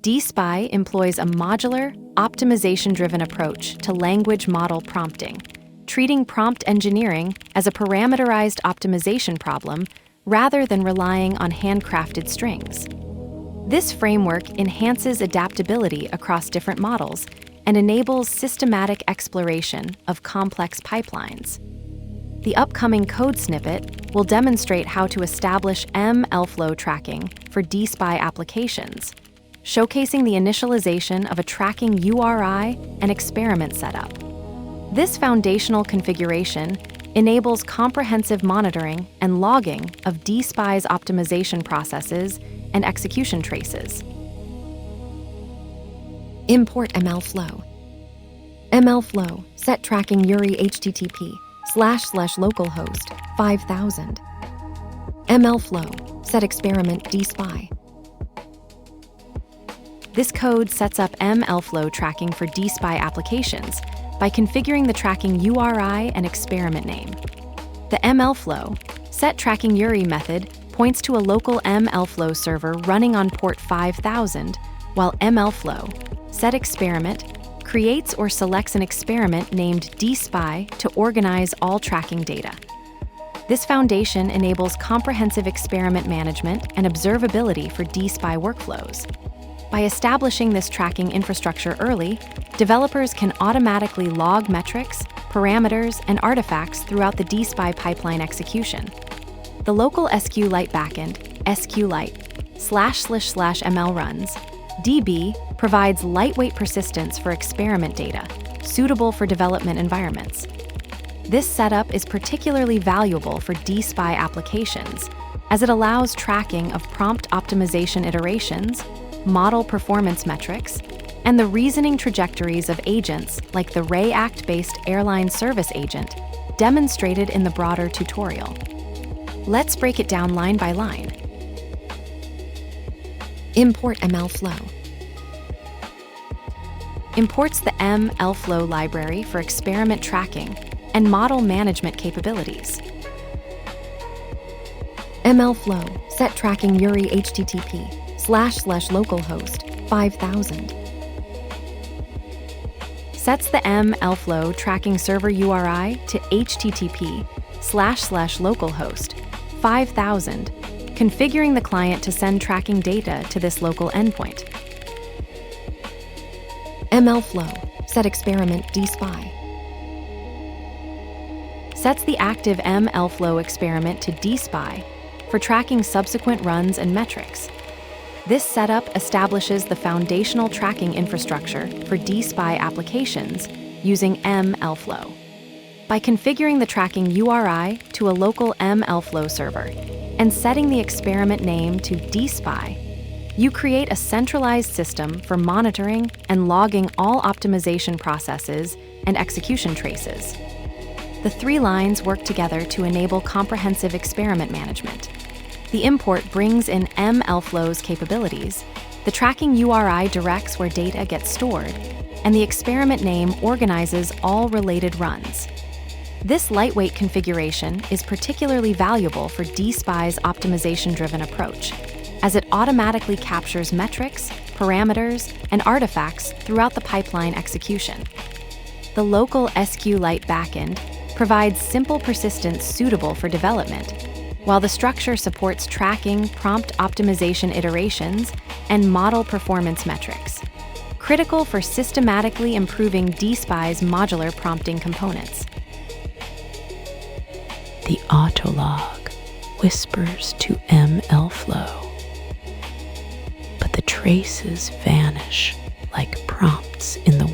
dspy employs a modular, optimization-driven approach to language model prompting, treating prompt engineering as a parameterized optimization problem rather than relying on handcrafted strings. This framework enhances adaptability across different models and enables systematic exploration of complex pipelines. The upcoming code snippet will demonstrate how to establish MLflow tracking for dspy applications, showcasing the initialization of a tracking URI and experiment setup. This foundational configuration enables comprehensive monitoring and logging of dspy's optimization processes and execution traces. Import MLflow. MLflow set tracking URI http://localhost 5000. MLflow set experiment dspy. This code sets up MLflow tracking for dspy applications by configuring the tracking URI and experiment name. The MLflow set tracking URI method points to a local MLflow server running on port 5000, while MLflow set experiment creates or selects an experiment named dspy to organize all tracking data. This foundation enables comprehensive experiment management and observability for dspy workflows. By establishing this tracking infrastructure early, developers can automatically log metrics, parameters, and artifacts throughout the dspy pipeline execution. The local SQLite backend, SQLite//ML runs, DB provides lightweight persistence for experiment data, suitable for development environments. This setup is particularly valuable for dspy applications, as it allows tracking of prompt optimization iterations, model performance metrics, and the reasoning trajectories of agents like the ReAct-based Airline service agent demonstrated in the broader tutorial. Let's break it down line by line. Import MLflow. Imports the MLflow library for experiment tracking and model management capabilities. MLflow set tracking URI http://localhost 5000. Sets the MLflow tracking server URI to http://localhost 5000, configuring the client to send tracking data to this local endpoint. MLflow set experiment dspy. Sets the active MLflow experiment to dspy for tracking subsequent runs and metrics. This setup establishes the foundational tracking infrastructure for dspy applications using MLflow. By configuring the tracking URI to a local MLflow server and setting the experiment name to dspy, you create a centralized system for monitoring and logging all optimization processes and execution traces. The three lines work together to enable comprehensive experiment management. The import brings in MLflow's capabilities, the tracking URI directs where data gets stored, and the experiment name organizes all related runs. This lightweight configuration is particularly valuable for dspy's optimization-driven approach, as it automatically captures metrics, parameters, and artifacts throughout the pipeline execution. The local SQLite backend provides simple persistence suitable for development, while the structure supports tracking prompt optimization iterations and model performance metrics, critical for systematically improving dspy's modular prompting components. The autolog whispers to MLflow, but the traces vanish like prompts in the